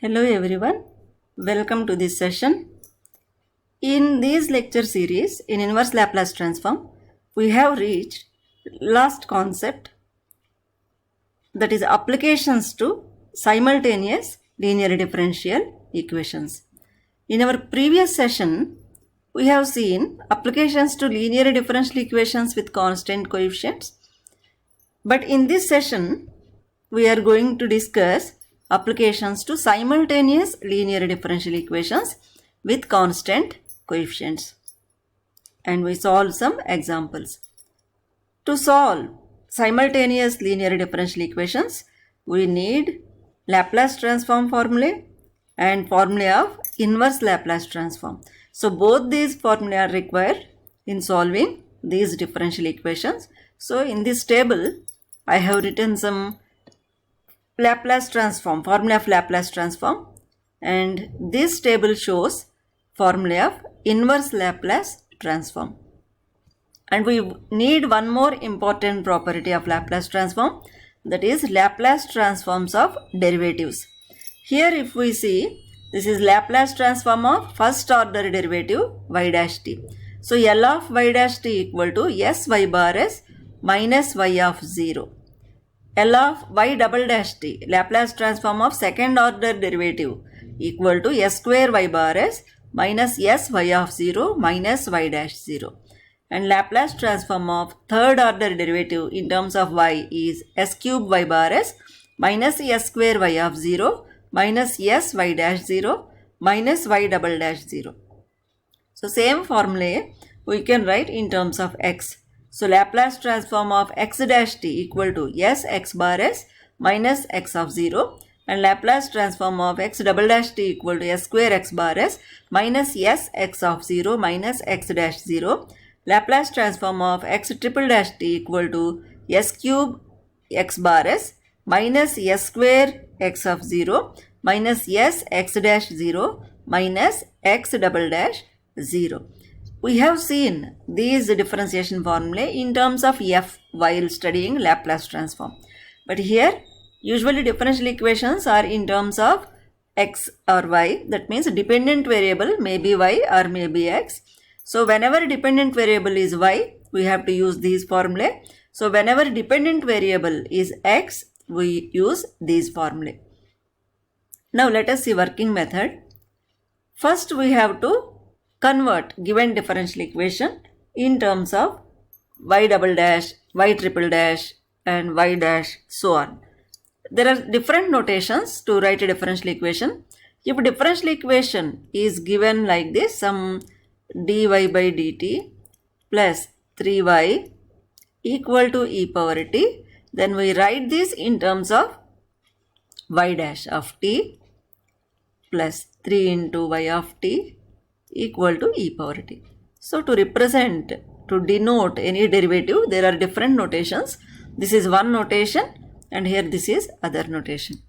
Hello everyone, welcome to this session. In this lecture series in inverse Laplace transform, we have reached last concept, that is applications to simultaneous linear differential equations. In our previous session, we have seen applications to linear differential equations with constant coefficients. But in this session, we are going to discuss applications to simultaneous linear differential equations with constant coefficients. And we solve some examples. To solve simultaneous linear differential equations, we need Laplace transform formulae and formulae of inverse Laplace transform. So both these formulae are required in solving these differential equations. So in this table, I have written some Laplace transform, formula of Laplace transform, and this table shows formula of inverse Laplace transform. And we need one more important property of Laplace transform, that is Laplace transforms of derivatives. Here if we see, this is Laplace transform of first order derivative y dash t. So L of y dash t equal to s y bar s minus y of 0. L of y double dash t, Laplace transform of second order derivative, equal to s square y bar s minus s y of 0 minus y dash 0. And Laplace transform of third order derivative in terms of y is s cube y bar s minus s square y of 0 minus s y dash 0 minus y double dash 0. So same formula we can write in terms of x. So Laplace transform of x dash t equal to s x bar s minus x of 0, and Laplace transform of x double dash t equal to s square x bar s minus s x of 0 minus x dash 0. Laplace transform of x triple dash t equal to s cube x bar s minus s square x of 0 minus s x dash 0 minus x double dash 0. We have seen these differentiation formulae in terms of f while studying Laplace transform. But here, usually differential equations are in terms of x or y. That means dependent variable may be y or may be x. So whenever dependent variable is y, we have to use these formulae. So whenever dependent variable is x, we use these formulae. Now let us see working method. First we have to convert given differential equation in terms of y double dash, y triple dash and y dash, so on. There are different notations to write a differential equation. If differential equation is given like this, some dy by dt plus 3y equal to e power t, then we write this in terms of y dash of t plus 3 into y of t equal to e power t. So to represent, to denote any derivative, there are different notations. This is one notation and here this is other notation.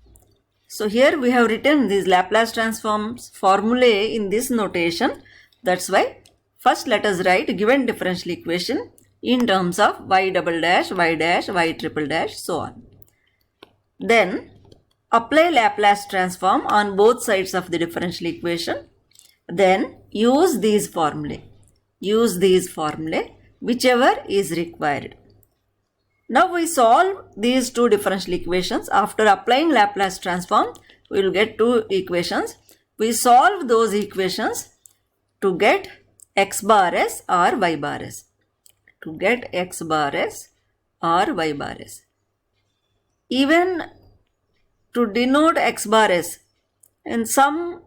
So here we have written these Laplace transforms formulae in this notation. That's why first let us write given differential equation in terms of y double dash, y triple dash, so on. Then apply Laplace transform on both sides of the differential equation. Then use these formulae. Use these formulae whichever is required. Now we solve these two differential equations. After applying Laplace transform, we will get two equations. We solve those equations to get x bar s or y bar s. To get x bar s or y bar s. Even to denote x bar s, in some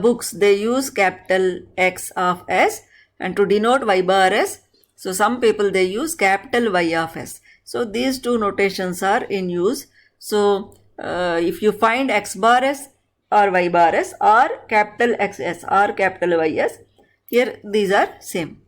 books they use capital X of s, and to denote y bar s, so some people they use capital Y of s. So these two notations are in use. So if you find x bar s or y bar s or capital XS or capital YS, here these are same.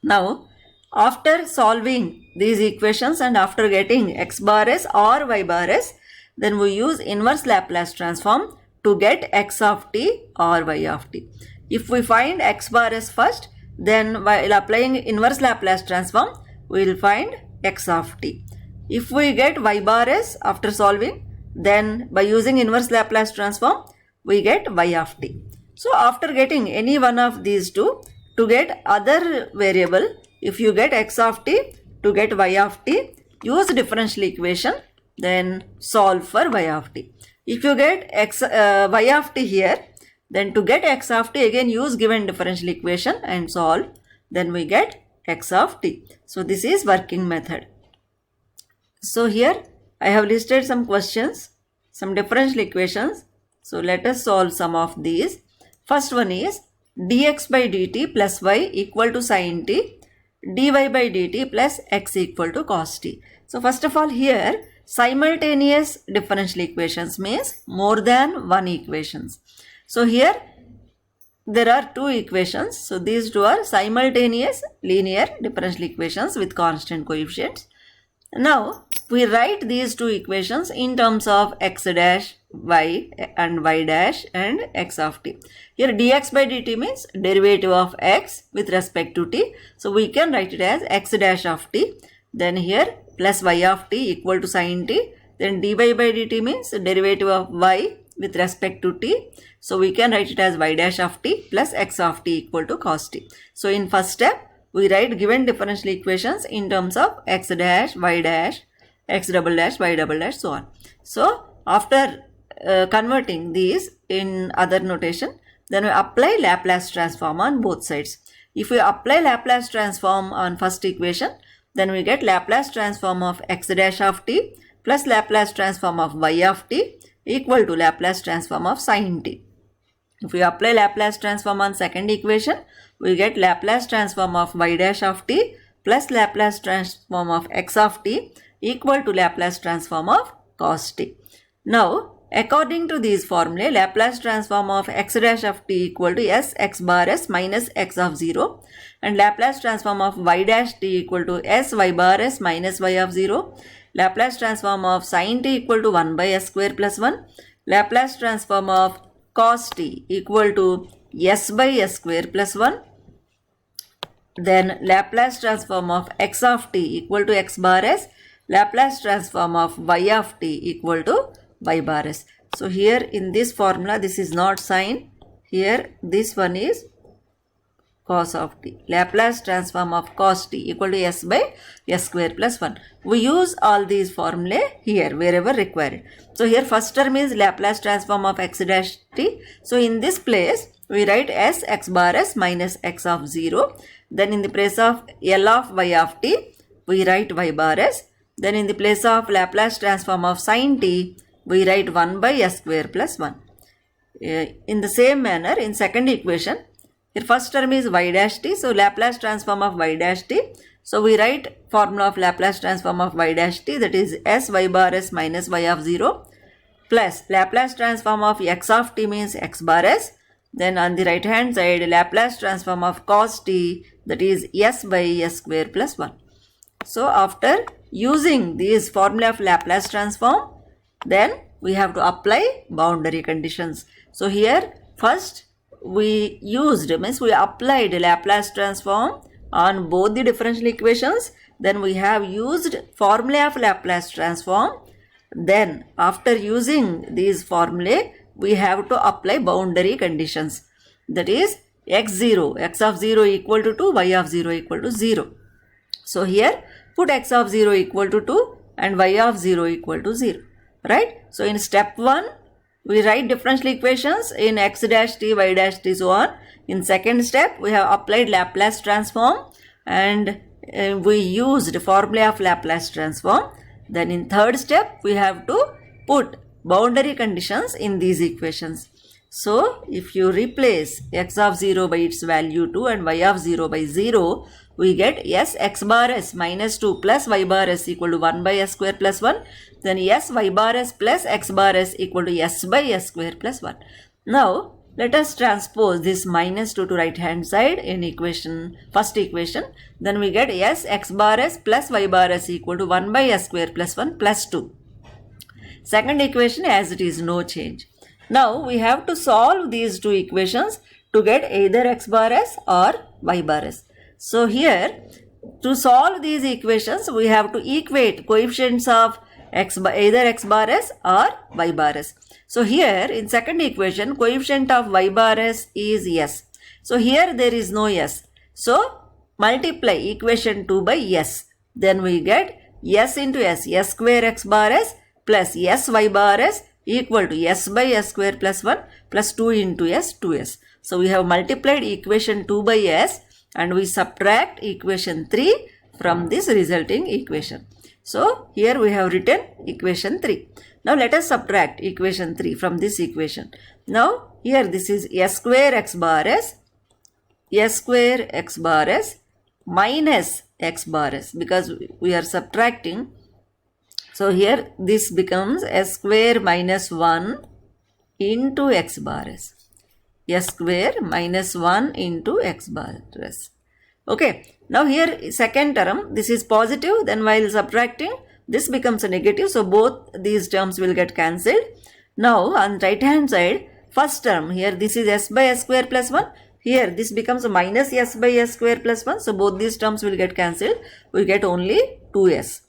Now after solving these equations and after getting x bar s or y bar s, then we use inverse Laplace transform to get x of t or y of t. If we find x bar s first, then while applying inverse Laplace transform, we will find x of t. If we get y bar s after solving, then by using inverse Laplace transform, we get y of t. So after getting any one of these two, to get other variable, if you get x of t, to get y of t, use differential equation, then solve for y of t. If you get y of t here, then to get x of t, again use given differential equation and solve, then we get x of t. So this is working method. So here I have listed some questions, some differential equations. So let us solve some of these. First one is dx by dt plus y equal to sin t, dy by dt plus x equal to cos t. So first of all, here simultaneous differential equations means more than one equations. So here there are two equations. So these two are simultaneous linear differential equations with constant coefficients. Now we write these two equations in terms of x dash y and y dash and x of t. Here dx by dt means derivative of x with respect to t. So we can write it as x dash of t. Then here plus y of t equal to sin t. Then dy by dt means derivative of y with respect to t. So we can write it as y dash of t plus x of t equal to cos t. So in first step, we write given differential equations in terms of x dash, y dash, x double dash, y double dash, so on. So after converting these in other notation, then we apply Laplace transform on both sides. If we apply Laplace transform on first equation, then we get Laplace transform of x dash of t plus Laplace transform of y of t equal to Laplace transform of sin t. If we apply Laplace transform on second equation, we get Laplace transform of y dash of t plus Laplace transform of x of t equal to Laplace transform of cos t. Now, according to these formulae, Laplace transform of x dash of t equal to s x bar s minus x of 0 and Laplace transform of y dash t equal to s y bar s minus y of 0. Laplace transform of sin t equal to 1 by s square plus 1. Laplace transform of cos t equal to s by s square plus 1. Then Laplace transform of x of t equal to x bar s. Laplace transform of y of t equal to y bar s. So here in this formula, this is not sin. Here this one is cos of t. Laplace transform of cos t equal to s by s square plus 1. We use all these formulae here wherever required. So here first term is Laplace transform of x dash t. So in this place we write s x bar s minus x of 0. Then in the place of L of y of t, we write y bar s. Then in the place of Laplace transform of sin t, we write 1 by s square plus 1. In the same manner, in second equation, here first term is y dash t. So Laplace transform of y dash t. So we write formula of Laplace transform of y dash t, that is s y bar s minus y of 0 plus Laplace transform of x of t means x bar s. Then on the right hand side, Laplace transform of cos t, that is s by s square plus 1. So after using these formula of Laplace transform, then we have to apply boundary conditions. So here first we applied Laplace transform on both the differential equations. Then we have used formula of Laplace transform. Then after using these formulae, we have to apply boundary conditions. That is x0, x of 0 equal to 2, y of 0 equal to 0. So here put x of 0 equal to 2 and y of 0 equal to 0. Right? So in step 1, we write differential equations in x dash t, y dash t, so on. In second step, we have applied Laplace transform and we used formula of Laplace transform. Then in third step, we have to put boundary conditions in these equations. So if you replace x of 0 by its value 2 and y of 0 by 0, we get s x bar s minus 2 plus y bar s equal to 1 by s square plus 1. Then s y bar s plus x bar s equal to s by s square plus 1. Now let us transpose this minus 2 to right hand side in first equation. Then we get s x bar s plus y bar s equal to 1 by s square plus 1 plus 2. Second equation as it is, no change. Now we have to solve these two equations to get either x bar s or y bar s. So here to solve these equations, we have to equate coefficients of either x bar s or y bar s. So here in second equation, coefficient of y bar s is s. So here there is no s. So multiply equation 2 by s. Then we get s into s square x bar s plus s y bar s equal to s by s square plus 1 plus 2 into s 2s. So we have multiplied equation 2 by s and we subtract equation 3 from this resulting equation. So here we have written equation 3. Now let us subtract equation 3 from this equation. Now here this is s square x bar s minus x bar s, because we are subtracting. So here this becomes s square minus 1 into x bar s. S square minus 1 into x bar s. Okay. Now here second term, this is positive, then while subtracting this becomes a negative, so both these terms will get cancelled. Now on right hand side, first term, here this is s by s square plus 1, here this becomes minus s by s square plus 1, so both these terms will get cancelled, we get only 2s.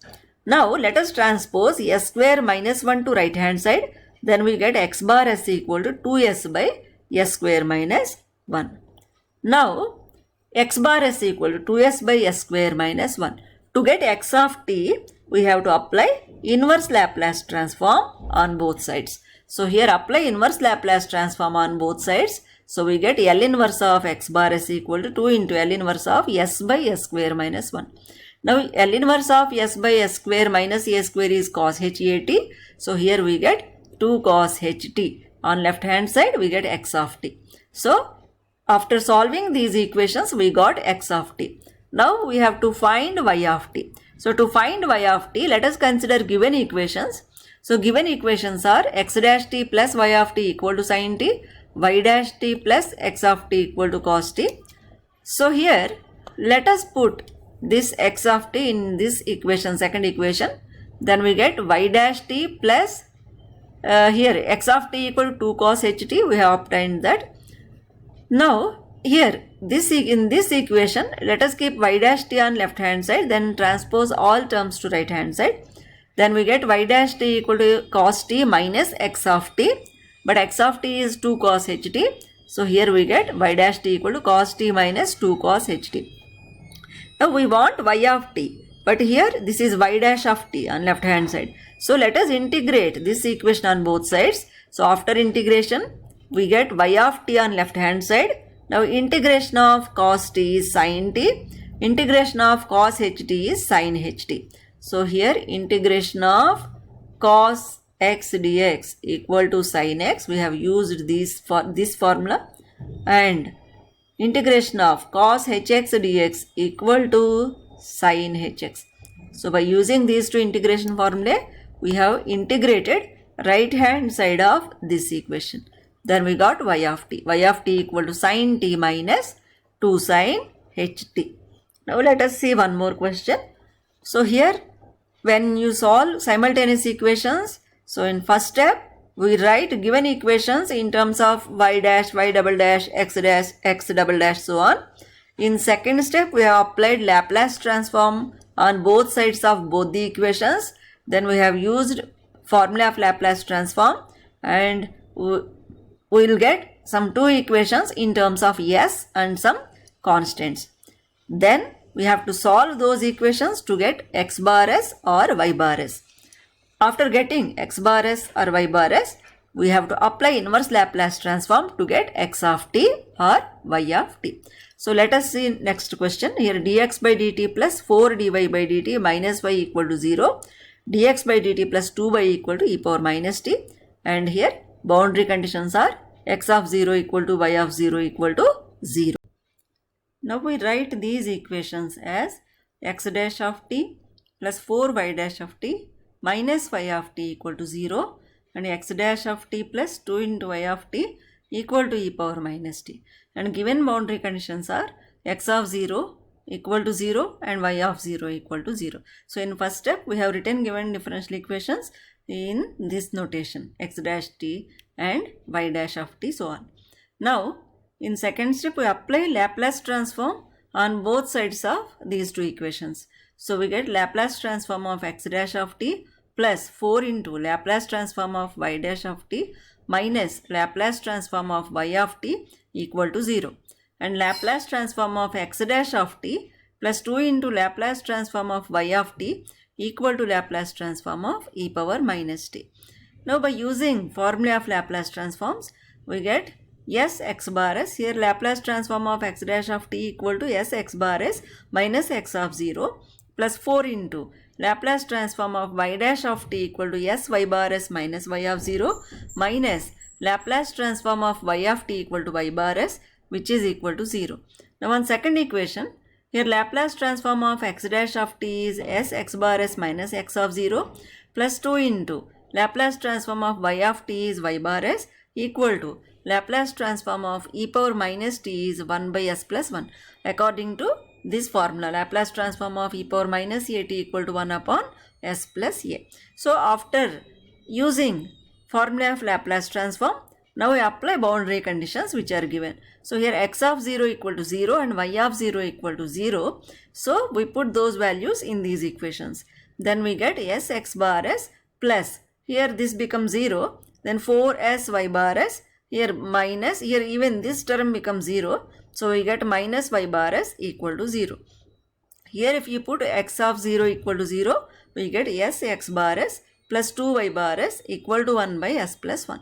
Now let us transpose s square minus 1 to right hand side, then we get x bar s equal to 2s by s square minus 1. Now x bar s equal to 2s by s square minus 1. To get x of t, we have to apply inverse Laplace transform on both sides. So here apply inverse Laplace transform on both sides. So we get L inverse of x bar s equal to 2 into L inverse of s by s square minus 1. Now L inverse of s by s square minus a square is cos hat. So here we get 2 cos ht. On left hand side we get x of t. So after solving these equations, we got x of t. Now we have to find y of t. So to find y of t, let us consider given equations. So given equations are x dash t plus y of t equal to sin t, y dash t plus x of t equal to cos t. So here let us put this x of t in this equation, second equation. Then we get y dash t plus here x of t equal to 2 cos ht. We have obtained that. Now here in this equation, let us keep y dash t on left hand side, then transpose all terms to right hand side. Then we get y dash t equal to cos t minus x of t, but x of t is 2 cos ht. So here we get y dash t equal to cos t minus 2 cos ht. Now we want y of t, but here this is y dash of t on left hand side. So let us integrate this equation on both sides. So after integration, we get y of t on left hand side. Now integration of cos t is sin t. Integration of cos ht is sin ht. So here integration of cos x dx equal to sin x. We have used this formula. And integration of cos hx dx equal to sin hx. So by using these two integration formulae, we have integrated right hand side of this equation. Then we got y of t. Y of t equal to sin t minus 2 sin ht. Now let us see one more question. So here when you solve simultaneous equations, so in first step we write given equations in terms of y dash, y double dash, x double dash, so on. In second step we have applied Laplace transform on both sides of both the equations. Then we have used formula of Laplace transform and we will get some two equations in terms of s and some constants. Then we have to solve those equations to get x bar s or y bar s. After getting x bar s or y bar s, we have to apply inverse Laplace transform to get x of t or y of t. So let us see next question. Here dx by dt plus 4 dy by dt minus y equal to 0. Dx by dt plus 2y equal to e power minus t. And here boundary conditions are x of 0 equal to y of 0 equal to 0. Now we write these equations as x dash of t plus 4y dash of t minus y of t equal to 0 and x dash of t plus 2 into y of t equal to e power minus t. And given boundary conditions are x of 0 equal to 0 and y of 0 equal to 0. So in first step we have written given differential equations in this notation x dash t and y dash of t, so on. Now in second step we apply Laplace transform on both sides of these two equations. So we get Laplace transform of x dash of t plus 4 into Laplace transform of y dash of t minus Laplace transform of y of t equal to 0. And Laplace transform of x dash of t plus 2 into Laplace transform of y of t equal to Laplace transform of e power minus t. Now by using formula of Laplace transforms, we get s x bar s. Here Laplace transform of x dash of t equal to s x bar s minus x of 0 plus 4 into Laplace transform of y dash of t equal to s y bar s minus y of 0 minus Laplace transform of y of t equal to y bar s, which is equal to 0. Now on second equation, here Laplace transform of x dash of t is s x bar s minus x of 0 plus 2 into Laplace transform of y of t is y bar s equal to Laplace transform of e power minus t is 1 by s plus 1. According to this formula, Laplace transform of e power minus a t equal to 1 upon s plus a. So after using formula of Laplace transform, now we apply boundary conditions which are given. So here x of 0 equal to 0 and y of 0 equal to 0. So we put those values in these equations. Then we get s x bar s plus, here this becomes 0, then 4s y bar s, here minus, here even this term becomes 0. So we get minus y bar s equal to 0. Here if you put x of 0 equal to 0, we get s x bar s plus 2y bar s equal to 1 by s plus 1.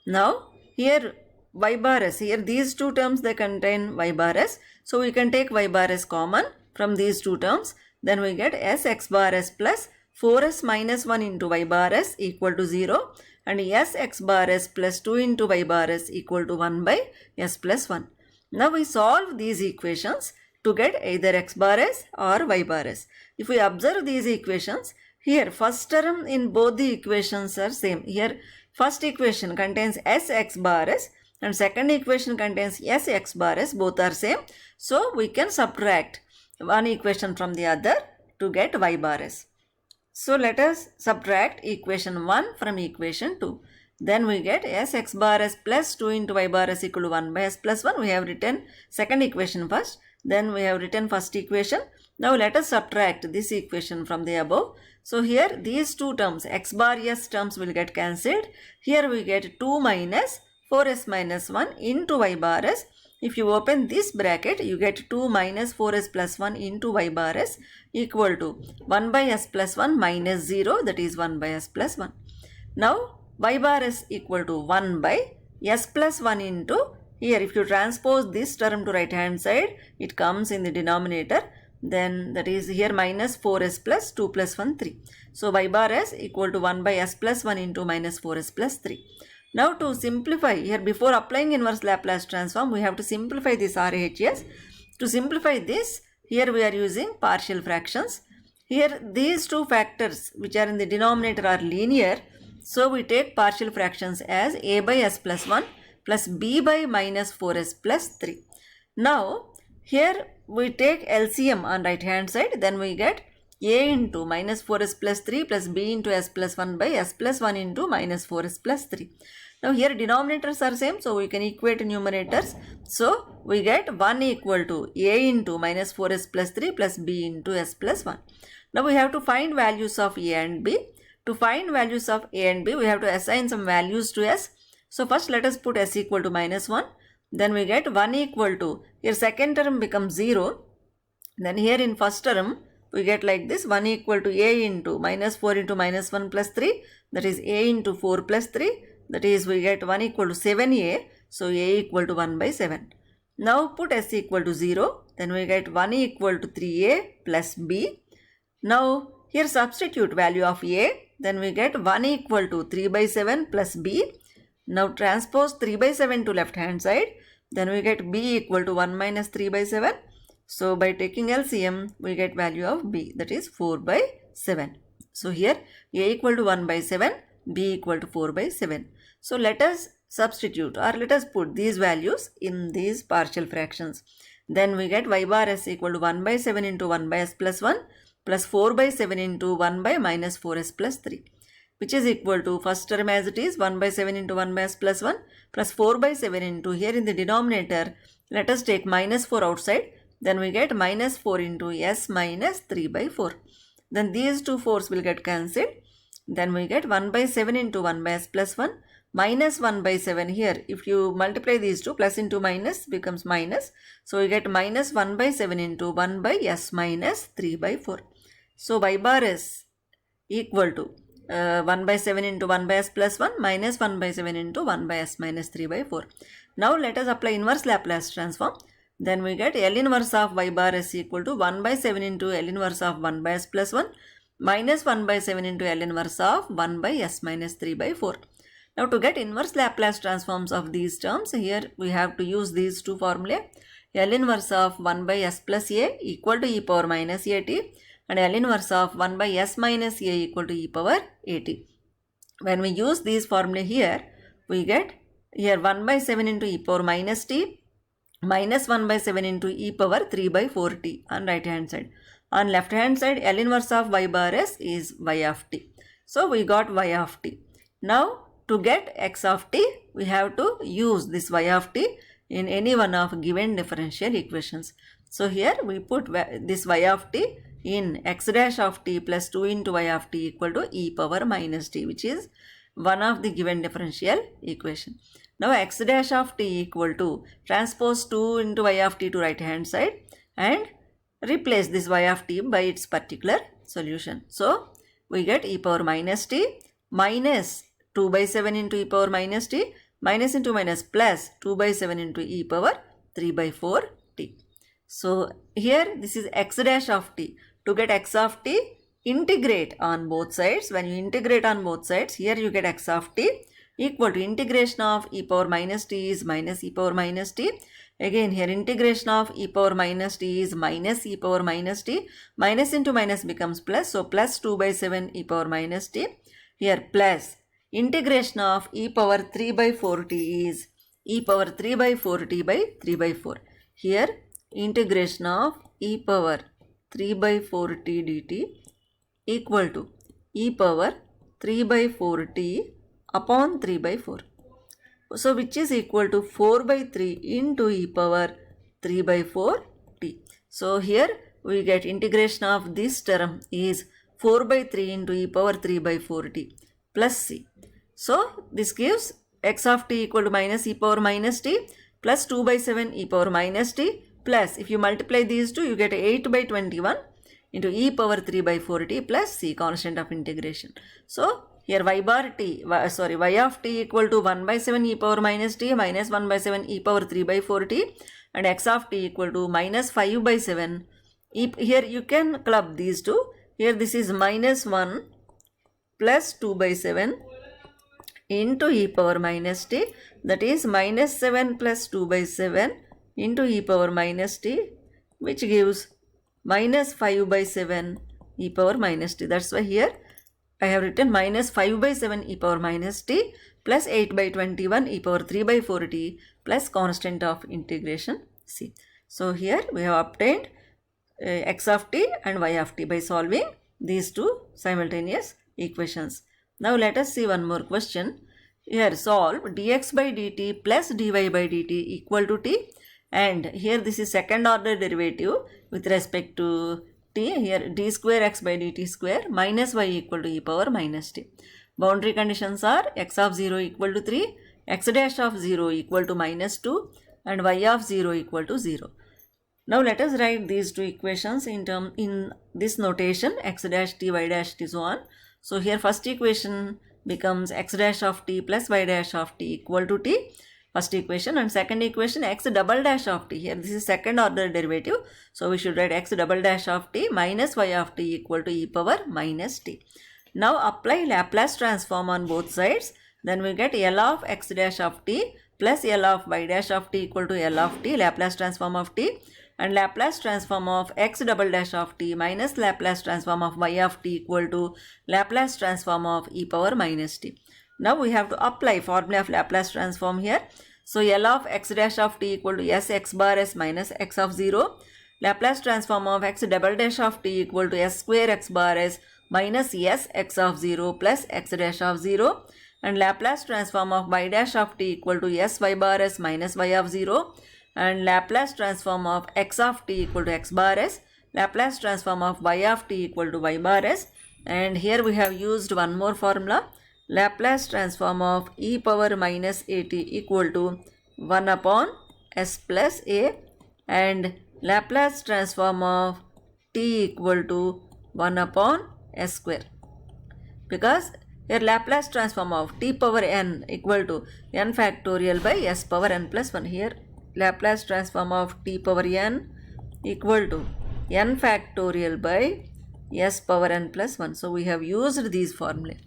Now here y bar s, here these two terms they contain y bar s. So we can take y bar s common from these two terms. Then we get s x bar s plus 4s minus 1 into y bar s equal to 0 and s x bar s plus 2 into y bar s equal to 1 by s plus 1. Now we solve these equations to get either x bar s or y bar s. If we observe these equations, here first term in both the equations are same. Here first equation contains s x bar s and second equation contains s x bar s, both are same. So we can subtract one equation from the other to get y bar s. So let us subtract equation 1 from equation 2. Then we get s x bar s plus 2 into y bar s equal to 1 by s plus 1. We have written second equation first. Then we have written first equation. Now let us subtract this equation from the above. So here these two terms, x bar s terms will get cancelled. Here we get 2 minus 4s minus 1 into y bar s. If you open this bracket, you get 2 minus 4s plus 1 into y bar s equal to 1 by s plus 1 minus 0, that is 1 by s plus 1. Now y bar s equal to 1 by s plus 1 into, here if you transpose this term to right hand side, it comes in the denominator. Then that is here minus 4s plus 2 plus 1 3. So y bar s equal to 1 by s plus 1 into minus 4s plus 3. Now to simplify, here before applying inverse Laplace transform, we have to simplify this RHS. To simplify this, here we are using partial fractions. Here these two factors which are in the denominator are linear. So we take partial fractions as a by s plus 1 plus b by minus 4s plus 3. Now here we take LCM on right hand side, then we get a into minus 4s plus 3 plus b into s plus 1 by s plus 1 into minus 4s plus 3. Now here denominators are same, so we can equate numerators. So we get 1 equal to a into minus 4s plus 3 plus b into s plus 1. Now we have to find values of a and b. To find values of a and b, we have to assign some values to s. So first let us put s equal to minus 1. Then we get 1 equal to, here second term becomes 0. Then here in first term, we get like this, 1 equal to a into minus 4 into minus 1 plus 3. That is a into 4 plus 3. That is we get 1 equal to 7a. So a equal to 1 by 7. Now put s equal to 0. Then we get 1 equal to 3a plus b. Now here substitute value of a. Then we get 1 equal to 3 by 7 plus b. Now transpose 3 by 7 to left hand side. Then we get b equal to 1 minus 3 by 7. So by taking LCM, we get value of b, that is 4 by 7. So here a equal to 1 by 7, b equal to 4 by 7. So let us substitute or let us put these values in these partial fractions. Then we get y bar s equal to 1 by 7 into 1 by s plus 1 plus 4 by 7 into 1 by minus 4s plus 3, which is equal to first term as it is 1 by 7 into 1 by s plus 1 plus 4 by 7 into, here in the denominator, let us take minus 4 outside. Then we get minus 4 into s minus 3 by 4. Then these two 4s will get cancelled. Then we get 1 by 7 into 1 by s plus 1 minus 1 by 7 here. If you multiply these two, plus into minus becomes minus. So we get minus 1 by 7 into 1 by s minus 3 by 4. So y bar s equal to 1 by 7 into 1 by s plus 1 minus 1 by 7 into 1 by s minus 3 by 4. Now let us apply inverse Laplace transform. Then we get L inverse of y bar s equal to 1 by 7 into L inverse of 1 by s plus 1 minus 1 by 7 into L inverse of 1 by s minus 3 by 4. Now to get inverse Laplace transforms of these terms, here we have to use these two formulae. L inverse of 1 by s plus a equal to e power minus at, and L inverse of 1 by s minus a equal to e power at. When we use these formulae here, we get here 1 by 7 into e power minus t minus 1 by 7 into e power 3 by 4t on right hand side. On left hand side, L inverse of y bar s is y of t. So we got y of t. Now to get x of t, we have to use this y of t in any one of given differential equations. So here we put this y of t in x dash of t plus 2 into y of t equal to e power minus t, which is one of the given differential equation. Now x dash of t equal to transpose 2 into y of t to right hand side and replace this y of t by its particular solution. So we get e power minus t minus 2 by 7 into e power minus t minus into minus plus 2 by 7 into e power 3 by 4 t. So here this is x dash of t. To get x of t, integrate on both sides. When you integrate on both sides, here you get x of t equal to integration of e power minus t is minus e power minus t. Again here integration of e power minus t is minus e power minus t. Minus into minus becomes plus. So plus 2 by 7 e power minus t. Here plus integration of e power 3 by 4t is e power 3 by 4t by 3 by 4. Here integration of e power 3 by 4t dt equal to e power 3 by 4t upon 3 by 4. So which is equal to 4 by 3 into e power 3 by 4t. So here we get integration of this term is 4 by 3 into e power 3 by 4t plus c. So this gives x of t equal to minus e power minus t plus 2 by 7 e power minus t plus, if you multiply these two, you get 8 by 21 into e power 3 by 4t plus c, constant of integration. So here y of t equal to 1 by 7 e power minus t minus 1 by 7 e power 3 by 4t, and x of t equal to minus 5 by 7. Here you can club these two. Here this is minus 1 plus 2 by 7 into e power minus t, that is minus 7 plus 2 by 7 into e power minus t, which gives minus 5 by 7 e power minus t. That's why here I have written minus 5 by 7 e power minus t plus 8 by 21 e power 3 by 4t plus constant of integration c. So here we have obtained x of t and y of t by solving these two simultaneous equations. Now let us see one more question. Here solve dx by dt plus dy by dt equal to t, and here this is second order derivative with respect to t. Here d square x by dt square minus y equal to e power minus t. Boundary conditions are x of 0 equal to 3, x dash of 0 equal to minus 2, and y of 0 equal to 0. Now let us write these two equations in this notation, x dash t, y dash t, so on. So here first equation becomes x dash of t plus y dash of t equal to t, first equation, and second equation x double dash of t. Here this is second order derivative, so we should write x double dash of t minus y of t equal to e power minus t. Now apply Laplace transform on both sides, then we get L of x dash of t plus L of y dash of t equal to L of t, Laplace transform of t, and Laplace transform of x double dash of t minus Laplace transform of y of t equal to Laplace transform of e power minus t. Now we have to apply formula of Laplace transform here. So L of x dash of t equal to s x bar s minus x of 0. Laplace transform of x double dash of t equal to s square x bar s minus s x of 0 plus x dash of 0. And Laplace transform of y dash of t equal to s y bar s minus y of 0. And Laplace transform of x of t equal to x bar s. Laplace transform of y of t equal to y bar s. And here we have used one more formula. Laplace transform of e power minus at equal to 1 upon s plus a, and Laplace transform of t equal to 1 upon s square. Because here Laplace transform of t power n equal to n factorial by s power n plus 1. Here Laplace transform of t power n equal to n factorial by s power n plus 1. So we have used these formulae.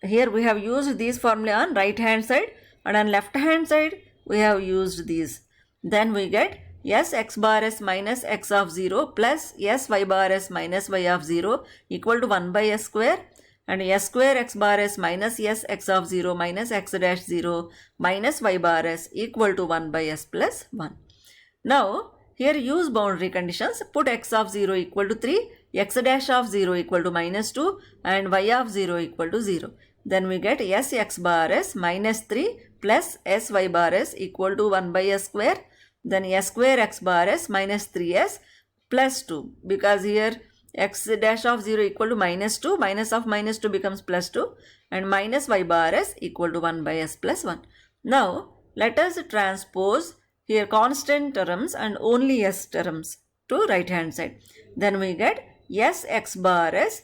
Here we have used these formulae on right hand side, and on left hand side we have used these. Then we get s x bar s minus x of 0 plus s y bar s minus y of 0 equal to 1 by s square, and s square x bar s minus s x of 0 minus x dash 0 minus y bar s equal to 1 by s plus 1. Now here use boundary conditions. Put x of 0 equal to 3, x dash of 0 equal to minus 2, and y of 0 equal to 0. Then we get s x bar s minus 3 plus s y bar s equal to 1 by s square. Then s square x bar s minus 3s plus 2, because here x dash of 0 equal to minus 2, minus of minus 2 becomes plus 2, and minus y bar s equal to 1 by s plus 1. Now let us transpose here constant terms and only s terms to right hand side. Then we get s x bar s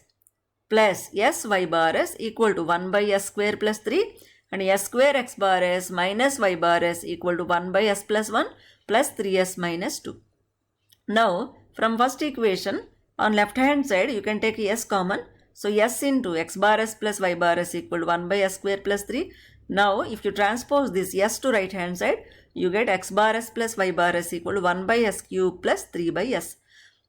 plus s y bar s equal to 1 by s square plus 3, and s square x bar s minus y bar s equal to 1 by s plus 1 plus 3s minus 2. Now from first equation on left hand side you can take s common. So s into x bar s plus y bar s equal to 1 by s square plus 3. Now if you transpose this s to right hand side, you get x bar s plus y bar s equal to 1 by s cube plus 3 by s.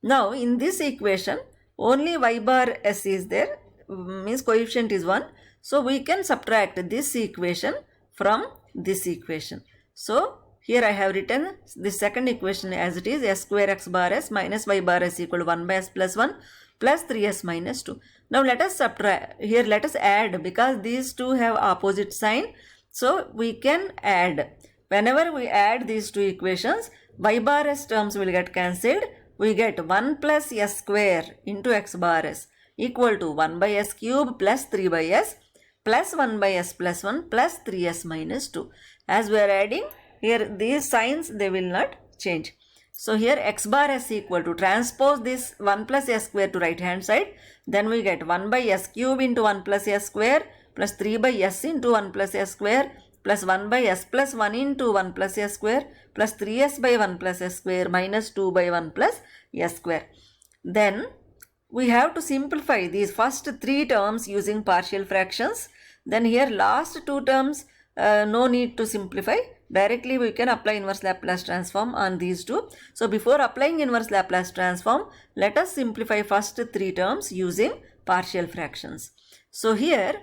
Now in this equation only y bar s is there, means coefficient is 1. So we can subtract this equation from this equation. So here I have written this second equation as it is, s square x bar s minus y bar s equal to 1 by s plus 1 plus 3s minus 2. Now let us subtract, here let us add, because these two have opposite sign. So we can add. Whenever we add these two equations, y bar s terms will get cancelled. We get 1 plus s square into x bar s equal to 1 by s cube plus 3 by s plus 1 by s plus 1 plus 3s minus 2. As we are adding, here these signs they will not change. So here x bar s equal to, transpose this 1 plus s square to right hand side, then we get 1 by s cube into 1 plus s square plus 3 by s into 1 plus s square plus 1 by s plus 1 into 1 plus s square plus 3s by 1 plus s square minus 2 by 1 plus s square. Then we have to simplify these first three terms using partial fractions. Then here last two terms no need to simplify. Directly we can apply inverse Laplace transform on these two. So before applying inverse Laplace transform, let us simplify first three terms using partial fractions. So here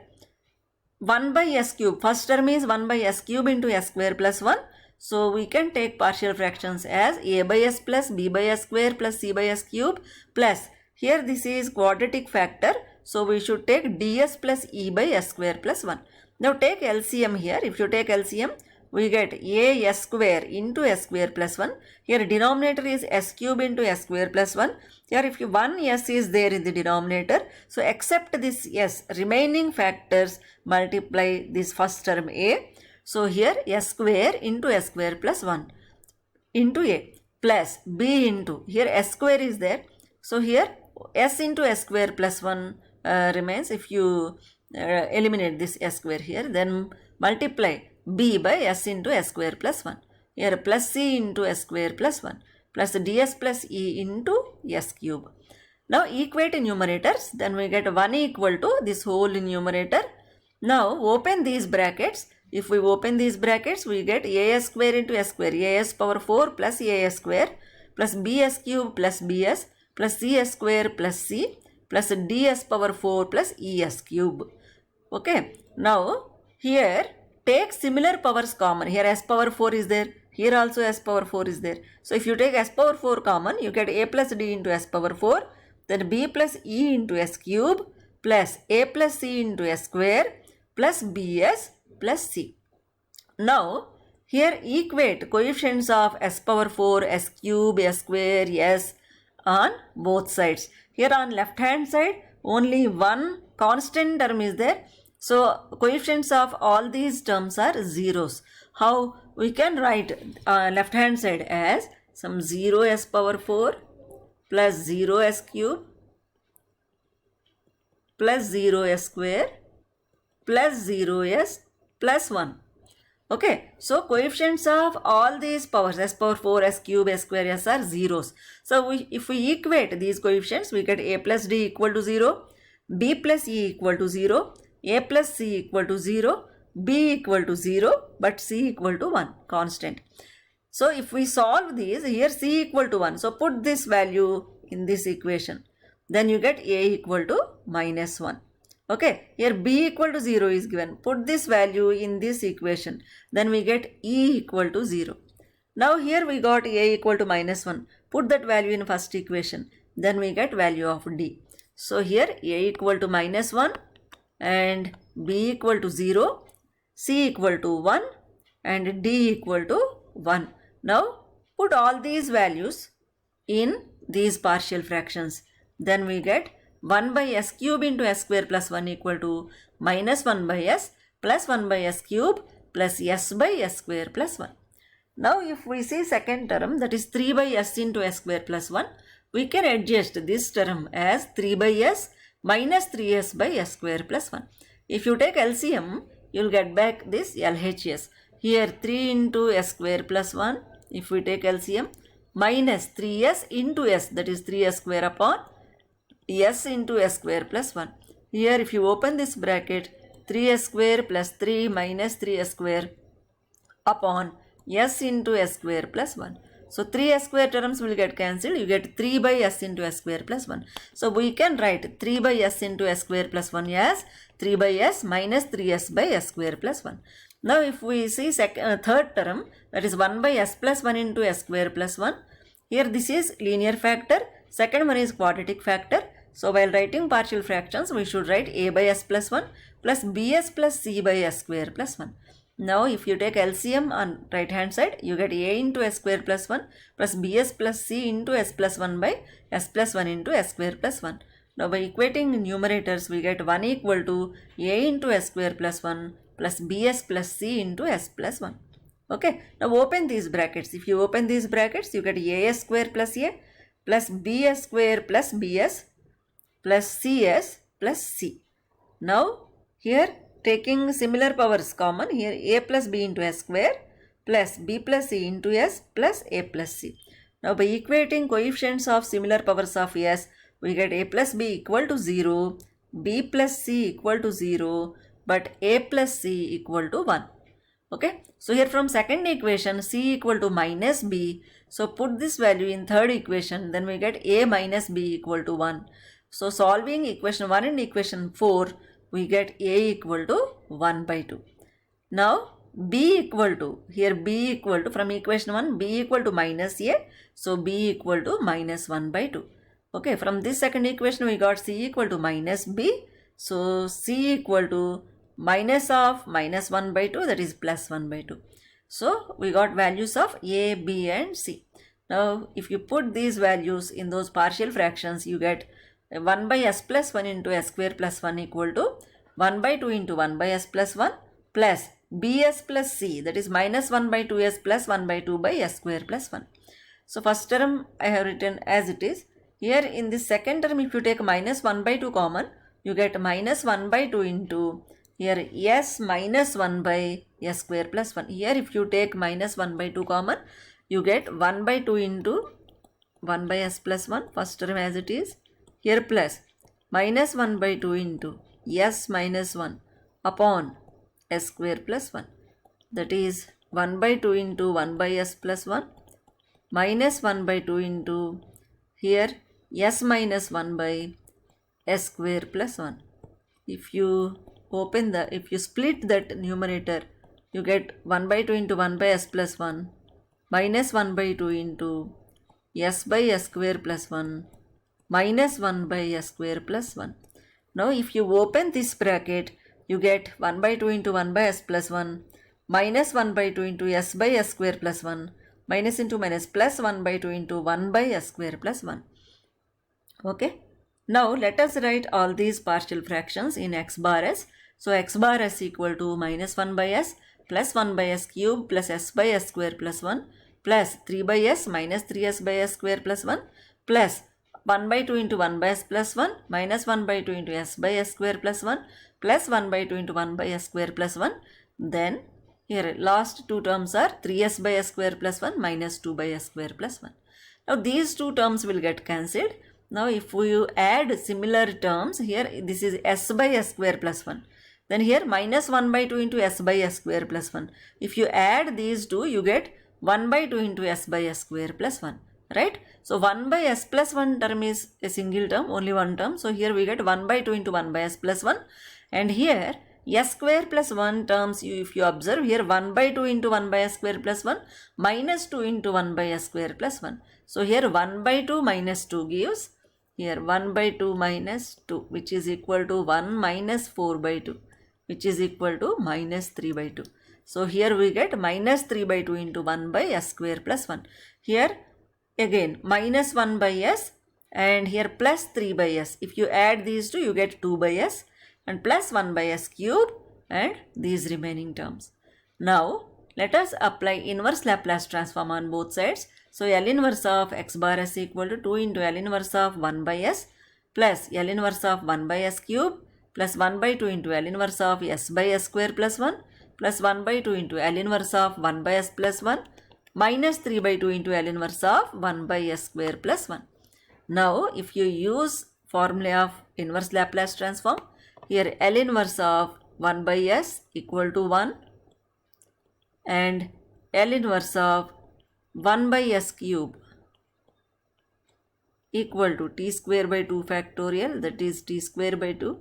1 by s cube, first term is 1 by s cube into s square plus 1. So we can take partial fractions as a by s plus b by s square plus c by s cube plus, here this is quadratic factor, so we should take ds plus e by s square plus 1. Now take LCM here. If you take LCM, we get a s square into s square plus 1. Here denominator is s cube into s square plus 1. Here if one s is there in the denominator, so except this s, remaining factors multiply this first term a. So here s square into s square plus 1 into a plus b into, here s square is there. So here s into s square plus 1 remains. If you eliminate this s square here, then multiply b by s into s square plus 1. Here plus c into s square plus 1 plus ds plus e into s cube. Now equate numerators, then we get 1 equal to this whole numerator. Now open these brackets. If we open these brackets, we get as square into s square, as power 4 plus as square plus bs cube plus bs plus cs square plus c plus ds power 4 plus es cube. Okay. Now here take similar powers common. Here s power 4 is there. Here also s power 4 is there. So if you take s power 4 common, you get a plus d into s power 4, then b plus e into s cube plus a plus c into s square plus bs plus c. Now here equate coefficients of s power 4, s cube, s square, s on both sides. Here on left hand side only one constant term is there. So coefficients of all these terms are zeros. How we can write left hand side as some 0s power 4 plus 0s cube plus 0s square plus 0s plus 1. Okay, so coefficients of all these powers, s power 4, s cube, s square, s are zeros. So if we equate these coefficients, we get a plus d equal to 0, b plus e equal to 0, a plus c equal to 0, b equal to 0, but c equal to 1, constant. So if we solve these, here c equal to 1. So put this value in this equation. Then you get a equal to minus 1. Okay, here b equal to 0 is given. Put this value in this equation. Then we get e equal to 0. Now here we got a equal to minus 1. Put that value in first equation. Then we get value of d. So here a equal to minus 1 and b equal to 0, c equal to 1 and d equal to 1. Now put all these values in these partial fractions. Then we get 1 by s cube into s square plus 1 equal to minus 1 by s plus 1 by s cube plus s by s square plus 1. Now if we see second term, that is 3 by s into s square plus 1, we can adjust this term as 3 by s minus 3s by s square plus 1. If you take LCM, you will get back this LHS. Here 3 into s square plus 1, if we take LCM, minus 3s into s, that is 3s square upon s into s square plus 1. Here if you open this bracket, 3s square plus 3 minus 3s square upon s into s square plus 1. So 3s square terms will get cancelled. You get 3 by s into s square plus 1. So we can write 3 by s into s square plus 1 as 3 by s minus 3s by s square plus 1. Now if we see third term, that is 1 by s plus 1 into s square plus 1. Here this is linear factor. Second one is quadratic factor. So while writing partial fractions, we should write a by s plus 1 plus bs plus c by s square plus 1. Now if you take LCM on right hand side, you get a into s square plus 1 plus bs plus c into s plus 1 by s plus 1 into s square plus 1. Now by equating numerators, we get 1 equal to a into s square plus 1 plus bs plus c into s plus 1. Okay, now open these brackets. If you open these brackets, you get as square plus a plus bs square plus bs plus cs plus c. Now here taking similar powers common, here a plus b into s square plus b plus c into s plus a plus c. Now by equating coefficients of similar powers of s, we get a plus b equal to 0, b plus c equal to 0, but a plus c equal to 1. Okay, so here from second equation, c equal to minus b. So put this value in third equation, then we get a minus b equal to 1. So solving equation 1 and equation 4, we get a equal to 1 by 2. Now b equal to, here b equal to, from equation 1, b equal to minus a. So b equal to minus 1 by 2. Okay, from this second equation, we got c equal to minus b. So c equal to minus of minus 1 by 2, that is plus 1 by 2. So we got values of a, b and c. Now if you put these values in those partial fractions, you get 1 by s plus 1 into s square plus 1 equal to 1 by 2 into 1 by s plus 1 plus bs plus c, that is minus 1 by 2s plus 1 by 2 by s square plus 1. So first term I have written as it is. Here in this second term, if you take minus 1 by 2 common, you get minus 1 by 2 into here s minus 1 by s square plus 1. Here if you take minus 1 by 2 common, you get 1 by 2 into 1 by s plus 1, first term as it is. Here plus minus 1 by 2 into s minus 1 upon s square plus 1. That is 1 by 2 into 1 by s plus 1 minus 1 by 2 into here s minus 1 by s square plus 1. If you split that numerator, you get 1 by 2 into 1 by s plus 1 minus 1 by 2 into s by s square plus 1 minus 1 by s square plus 1. Now if you open this bracket, you get 1 by 2 into 1 by s plus 1 minus 1 by 2 into s by s square plus 1 minus into minus plus 1 by 2 into 1 by s square plus 1. Okay. Now let us write all these partial fractions in x bar s. So x bar s equal to minus 1 by s plus 1 by s cube plus s by s square plus 1 plus 3 by s minus 3s by s square plus 1 plus 1 by 2 into 1 by s plus 1 minus 1 by 2 into s by s square plus 1 plus 1 by 2 into 1 by s square plus 1. Then here last two terms are 3s by s square plus 1 minus 2 by s square plus 1. Now these two terms will get cancelled. Now if we add similar terms, here this is s by s square plus 1. Then here minus 1 by 2 into s by s square plus 1. If you add these two, you get 1 by 2 into s by s square plus 1. Right? So 1 by s plus 1 term is a single term, only one term. So here we get 1 by 2 into 1 by s plus 1. And here s square plus 1 terms, if you observe here 1 by 2 into 1 by s square plus 1 minus 2 into 1 by s square plus 1. So here 1 by 2 minus 2 gives here 1 by 2 minus 2, which is equal to 1 minus 4 by 2, which is equal to minus 3 by 2. So here we get minus 3 by 2 into 1 by s square plus 1. Here again minus 1 by s and here plus 3 by s. If you add these two, you get 2 by s and plus 1 by s cube and these remaining terms. Now let us apply inverse Laplace transform on both sides. So L inverse of x bar s equal to 2 into L inverse of 1 by s plus L inverse of 1 by s cube plus 1 by 2 into L inverse of s by s square plus 1 plus 1 by 2 into L inverse of 1 by s plus 1 minus 3 by 2 into L inverse of 1 by s square plus 1. Now if you use formula of inverse Laplace transform, here L inverse of 1 by s equal to 1 and L inverse of 1 by s cube equal to t square by 2 factorial, that is t square by 2.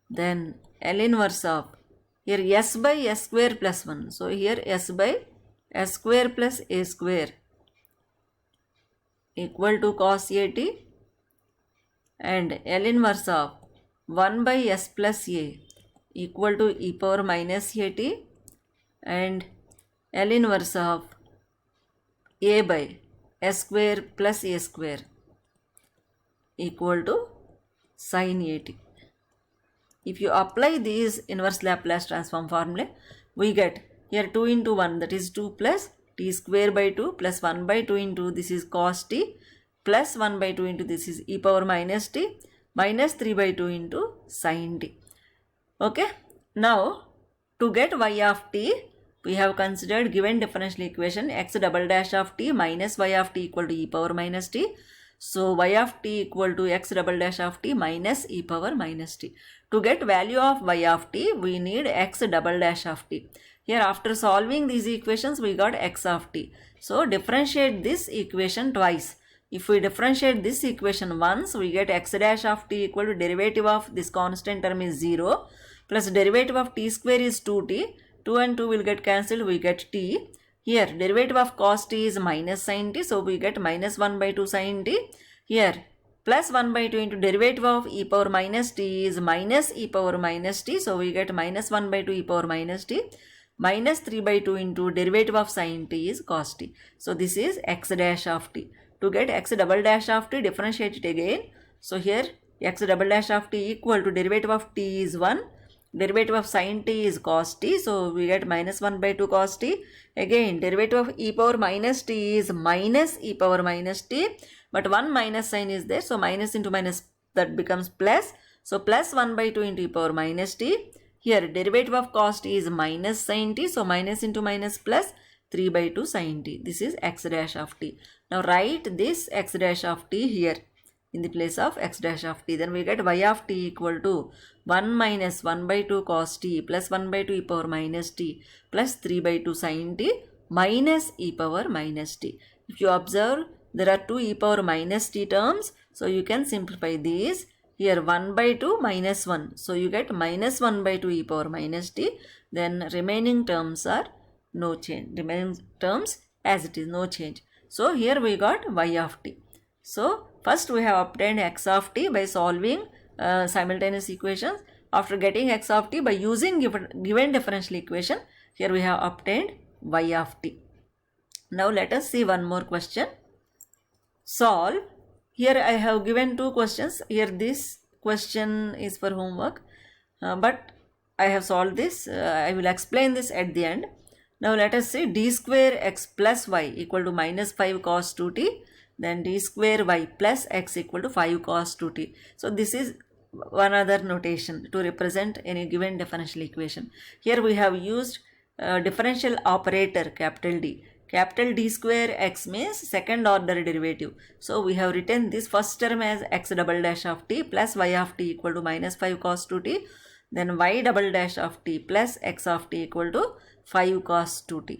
Then L inverse of here s by s square plus 1. So here s by s square plus a square equal to cos at and L inverse of 1 by s plus a equal to e power minus at and L inverse of a by s square plus a square equal to sin at. If you apply these inverse Laplace transform formula, we get here 2 into 1, that is 2 plus t square by 2 plus 1 by 2 into this is cos t plus 1 by 2 into this is e power minus t minus 3 by 2 into sin t. Okay. Now to get y of t, we have considered given differential equation x double dash of t minus y of t equal to e power minus t. So y of t equal to x double dash of t minus e power minus t. To get value of y of t, we need x double dash of t. Here after solving these equations, we got x of t. So differentiate this equation twice. If we differentiate this equation once, we get x dash of t equal to derivative of this constant term is 0 plus derivative of t square is 2t. 2 and 2 will get cancelled, we get t. Here derivative of cos t is minus sin t, so we get minus 1 by 2 sin t. Here plus 1 by 2 into derivative of e power minus t is minus e power minus t, so we get minus 1 by 2 e power minus t minus 3 by 2 into derivative of sin t is cos t. So this is x dash of t. To get x double dash of t, differentiate it again. So here x double dash of t equal to derivative of t is 1. Derivative of sin t is cos t, so we get minus 1 by 2 cos t. Again derivative of e power minus t is minus e power minus t, but 1 minus sign is there, so minus into minus that becomes plus. So plus 1 by 2 into e power minus t. Here derivative of cos t is minus sin t, so minus into minus plus 3 by 2 sin t. This is x dash of t. Now write this x dash of t here in the place of x dash of t. Then we get y of t equal to 1 minus 1 by 2 cos t plus 1 by 2 e power minus t plus 3 by 2 sin t minus e power minus t. If you observe, there are 2 e power minus t terms, so you can simplify these. Here 1 by 2 minus 1, so you get minus 1 by 2 e power minus t. Then remaining terms are no change, remaining terms as it is, no change. So here we got y of t. So first we have obtained x of t by solving simultaneous equations. After getting x of t by using given differential equation, here we have obtained y of t. Now let us see one more question. Solve. Here I have given two questions. Here this question is for homework, but I have solved this. I will explain this at the end. Now let us see d square x plus y equal to minus 5 cos 2t. Then d square y plus x equal to 5 cos 2t. So this is one other notation to represent any given differential equation. Here we have used differential operator capital D. Capital D square x means second order derivative. So we have written this first term as x double dash of t plus y of t equal to minus 5 cos 2t. Then y double dash of t plus x of t equal to 5 cos 2t.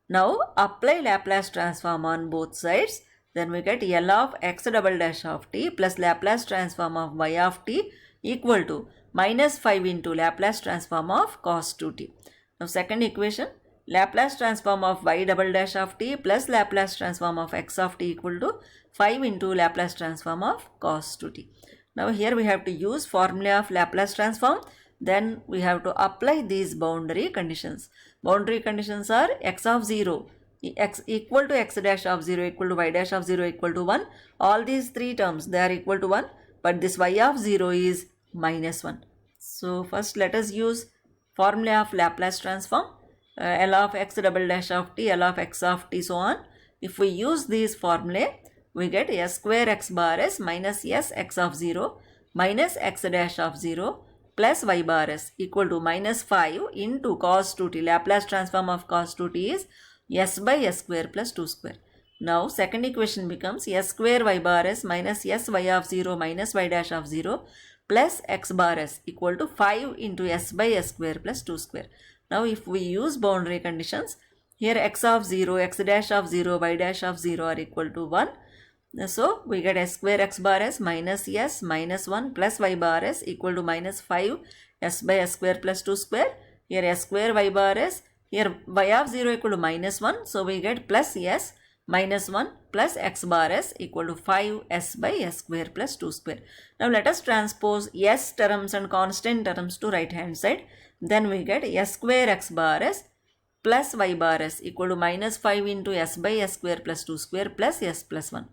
Now apply Laplace transform on both sides. Then we get L of x double dash of t plus Laplace transform of y of t equal to minus 5 into Laplace transform of cos 2t. Now second equation, Laplace transform of y double dash of t plus Laplace transform of x of t equal to 5 into Laplace transform of cos 2t. Now here we have to use formula of Laplace transform. Then we have to apply these boundary conditions. Boundary conditions are x of 0, x equal to x dash of 0 equal to y dash of 0 equal to 1. All these three terms, they are equal to 1. But this y of 0 is minus 1. So first let us use formula of Laplace transform. L of x double dash of t, L of x of t, so on. If we use these formulae, we get s square x bar s minus s x of 0 minus x dash of 0 plus y bar s equal to minus 5 into cos 2t. Laplace transform of cos 2t is s by s square plus 2 square. Now second equation becomes s square y bar s minus s y of 0 minus y dash of 0 plus x bar s equal to 5 into s by s square plus 2 square. Now if we use boundary conditions, here x of 0, x dash of 0, y dash of 0 are equal to 1. So we get s square x bar s minus s minus 1 plus y bar s equal to minus 5 s by s square plus 2 square. Here s square y bar s, here y of 0 equal to minus 1. So we get plus s minus 1 plus x bar s equal to 5 s by s square plus 2 square. Now let us transpose s terms and constant terms to right hand side. Then we get s square x bar s plus y bar s equal to minus 5 into s by s square plus 2 square plus s plus 1.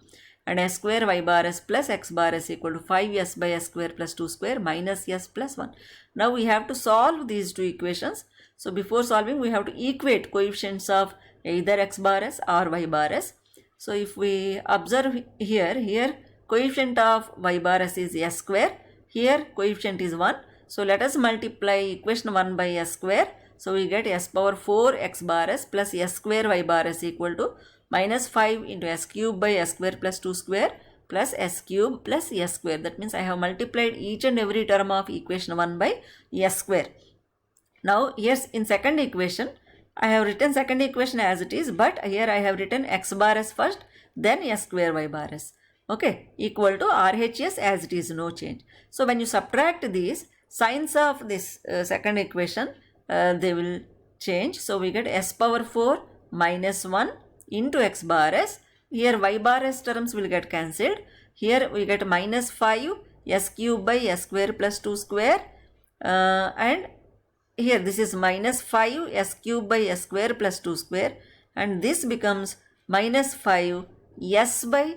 And s square y bar s plus x bar s equal to 5s by s square plus 2 square minus s plus 1. Now we have to solve these two equations. So before solving, we have to equate coefficients of either x bar s or y bar s. So if we observe here coefficient of y bar s is s square. Here coefficient is 1. So let us multiply equation 1 by s square. So we get s power 4 x bar s plus s square y bar s equal to minus 5 into s cube by s square plus 2 square plus s cube plus s square. That means I have multiplied each and every term of equation 1 by s square. Now here in second equation, I have written second equation as it is, but here I have written x bar s first, then s square y bar s. Okay, equal to RHS as it is, no change. So when you subtract these, signs of this second equation, they will change. So we get s power 4 minus 1 into x bar s. Here y bar s terms will get cancelled. Here we get minus 5 s cube by s square plus 2 square. And here this is minus 5 s cube by s square plus 2 square. And this becomes minus 5 s by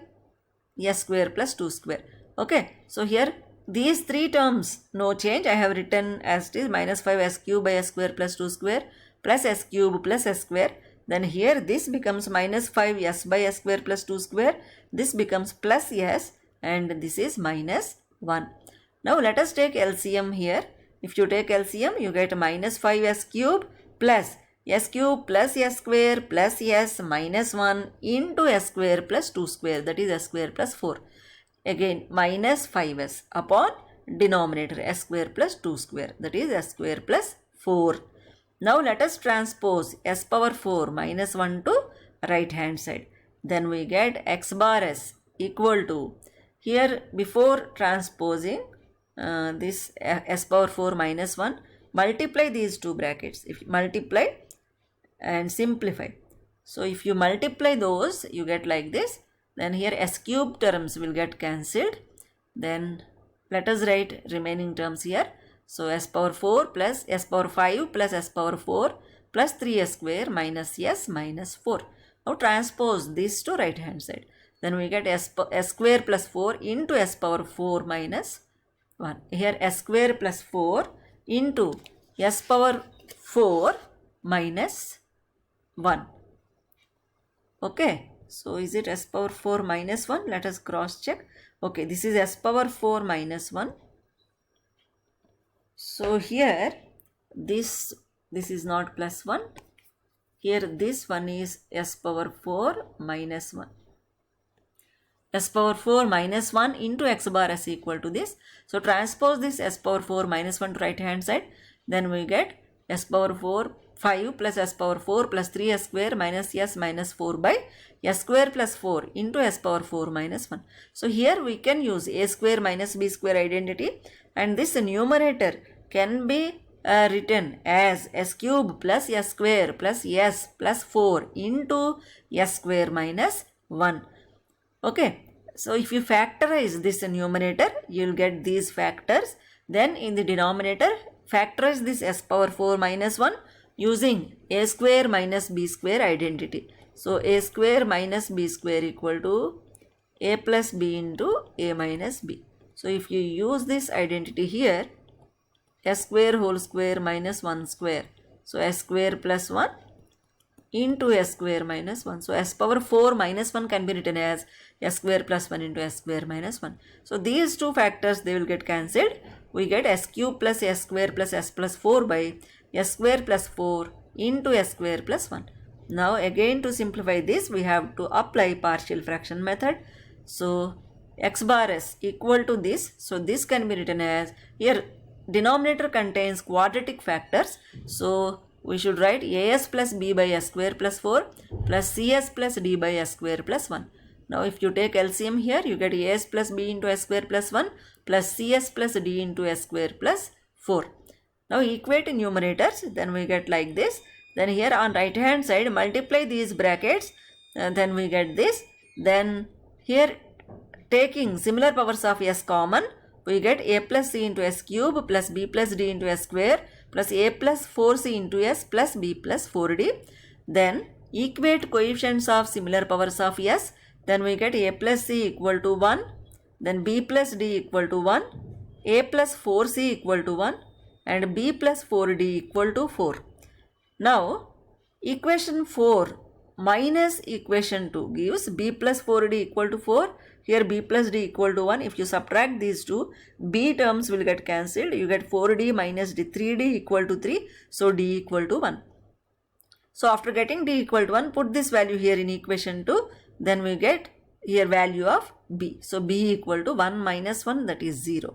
s square plus 2 square. Okay. So here these three terms, no change. I have written as it is minus 5 s cube by s square plus 2 square plus s cube plus s square. Then here this becomes minus 5 s by s square plus 2 square. This becomes plus s and this is minus 1. Now let us take LCM here. If you take LCM, you get minus 5 s cube plus s cube plus s square plus s minus 1 into s square plus 2 square, that is s square plus 4. Again minus 5s upon denominator s square plus 2 square, that is s square plus 4. Now let us transpose s power 4 minus 1 to right hand side. Then we get x bar s equal to, here before transposing this s power 4 minus 1, multiply these two brackets. If you multiply and simplify. So if you multiply those, you get like this. Then here s cube terms will get cancelled. Then let us write remaining terms here. So s power 4 plus s power 5 plus s power 4 plus 3s square minus s minus 4. Now transpose this to right hand side. Then we get s square plus 4 into s power 4 minus 1. Here s square plus 4 into s power 4 minus 1. Okay, so is it s power 4 minus 1? Let us cross check. Okay, this is s power 4 minus 1. So here this is not plus 1. Here this one is s power 4 minus 1. S power 4 minus 1 into x bar is equal to this. So transpose this s power 4 minus 1 to right hand side. Then we get s power 4 5 plus s power 4 plus 3s square minus s minus 4 by s square plus 4 into s power 4 minus 1. So here we can use a square minus b square identity, and this numerator can be written as s cube plus s square plus s plus 4 into s square minus 1. Okay, so if you factorize this numerator, you will get these factors. Then in the denominator, factorize this s power 4 minus 1 using a square minus b square identity. So a square minus b square equal to a plus b into a minus b. So if you use this identity here, s square whole square minus 1 square. So s square plus 1 into s square minus 1. So s power 4 minus 1 can be written as s square plus 1 into s square minus 1. So these two factors, they will get cancelled. We get s cube plus s square plus s plus 4 by s square plus 4 into s square plus 1. Now again to simplify this, we have to apply partial fraction method. So x bar s equal to this. So this can be written as, here denominator contains quadratic factors. So we should write as plus b by s square plus 4 plus cs plus d by s square plus 1. Now if you take LCM here, you get as plus b into s square plus 1 plus cs plus d into s square plus 4. Now equate numerators, then we get like this. Then here on right hand side, multiply these brackets, then we get this. Then here taking similar powers of s common, we get a plus c into s cube plus b plus d into s square plus a plus 4c into s plus b plus 4d. Then equate coefficients of similar powers of s. Then we get a plus c equal to 1. Then b plus d equal to 1. A plus 4c equal to 1. And b plus 4d equal to 4. Now equation 4 minus equation 2 gives b plus 4d equal to 4. Here b plus d equal to 1. If you subtract these two, b terms will get cancelled. You get 4d minus d, 3d equal to 3. So d equal to 1. So after getting d equal to 1, put this value here in equation 2. Then we get here value of b. So b equal to 1 minus 1, that is 0.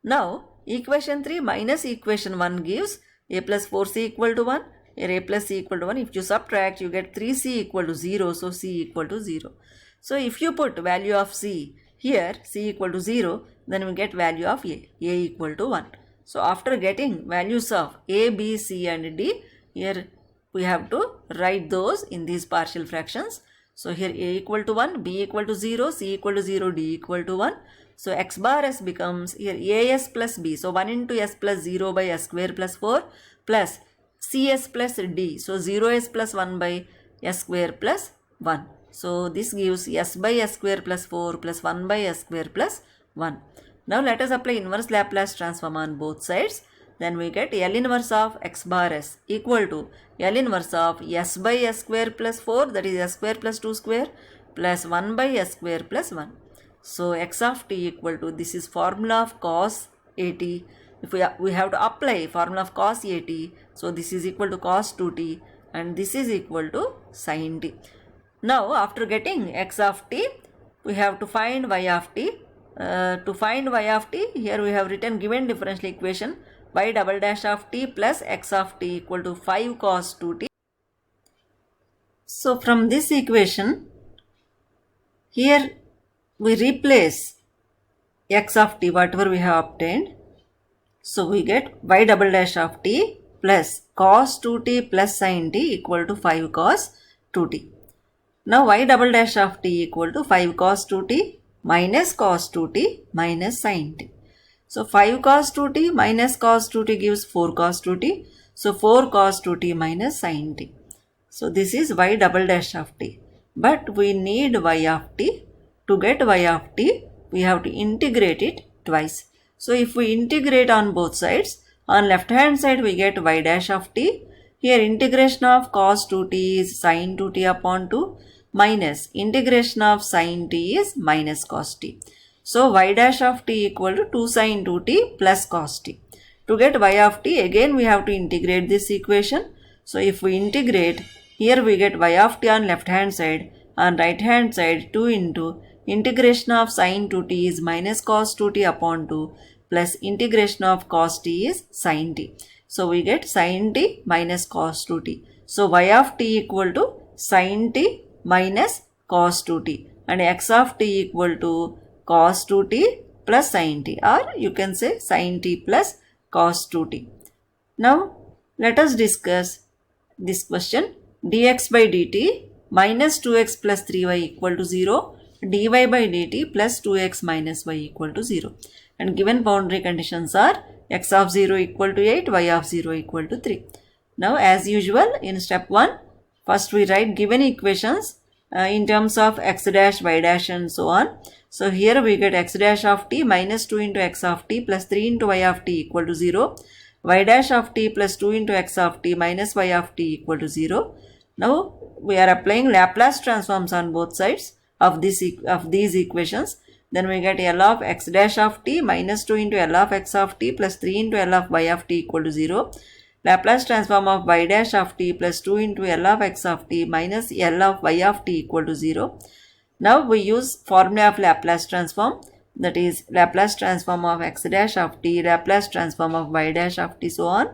Now equation 3 minus equation 1 gives a plus 4c equal to 1. Here a plus c equal to 1. If you subtract, you get 3c equal to 0. So c equal to 0. So if you put value of c here, c equal to 0, then we get value of a equal to 1. So after getting values of a, b, c and d, here we have to write those in these partial fractions. So here a equal to 1, b equal to 0, c equal to 0, d equal to 1. So x bar s becomes here as plus b. So 1 into s plus 0 by s square plus 4 plus cs plus d. So 0s plus 1 by s square plus 1. So this gives s by s square plus 4 plus 1 by s square plus 1. Now let us apply inverse Laplace transform on both sides. Then we get L inverse of x bar s equal to L inverse of s by s square plus 4, that is s square plus 2 square plus 1 by s square plus 1. So x of t equal to, this is formula of cos at. If we have to apply formula of cos at, so this is equal to cos 2t and this is equal to sin t. Now after getting x of t, we have to find y of t. To find y of t, here we have written given differential equation y double dash of t plus x of t equal to 5 cos 2t. So from this equation, here we replace x of t, whatever we have obtained. So we get y double dash of t plus cos 2t plus sin t equal to 5 cos 2t. Now y double dash of t equal to 5 cos 2t minus cos 2t minus sin t. So 5 cos 2t minus cos 2t gives 4 cos 2t. So 4 cos 2t minus sin t. So this is y double dash of t. But we need y of t. To get y of t, we have to integrate it twice. So if we integrate on both sides, On left hand side we get y dash of t. Here integration of cos 2t is sin 2t upon 2 minus integration of sin t is minus cos t. So y dash of t equal to 2 sin 2t plus cos t. To get y of t, again we have to integrate this equation. So if we integrate, here we get y of t on left hand side, on right hand side 2 into integration of sin 2t is minus cos 2t upon 2 plus integration of cos t is sin t. So we get sin t minus cos 2t. So y of t equal to sin t minus cos 2t and x of t equal to cos 2t plus sin t, or you can say sin t plus cos 2t. Now let us discuss this question. Dx by dt minus 2x plus 3y equal to 0, dy by dt plus 2x minus y equal to 0. And given boundary conditions are x of 0 equal to 8, y of 0 equal to 3. Now as usual in step 1, first we write given equations in terms of x dash, y dash and so on. So here we get x dash of t minus 2 into x of t plus 3 into y of t equal to 0. Y dash of t plus 2 into x of t minus y of t equal to 0. Now we are applying Laplace transforms on both sides of these equations. Then we get L of x dash of t minus 2 into L of x of t plus 3 into L of y of t equal to 0. Laplace transform of y dash of t plus 2 into L of x of t minus L of y of t equal to 0. Now we use formula of Laplace transform, that is Laplace transform of x dash of t, Laplace transform of y dash of t, so on.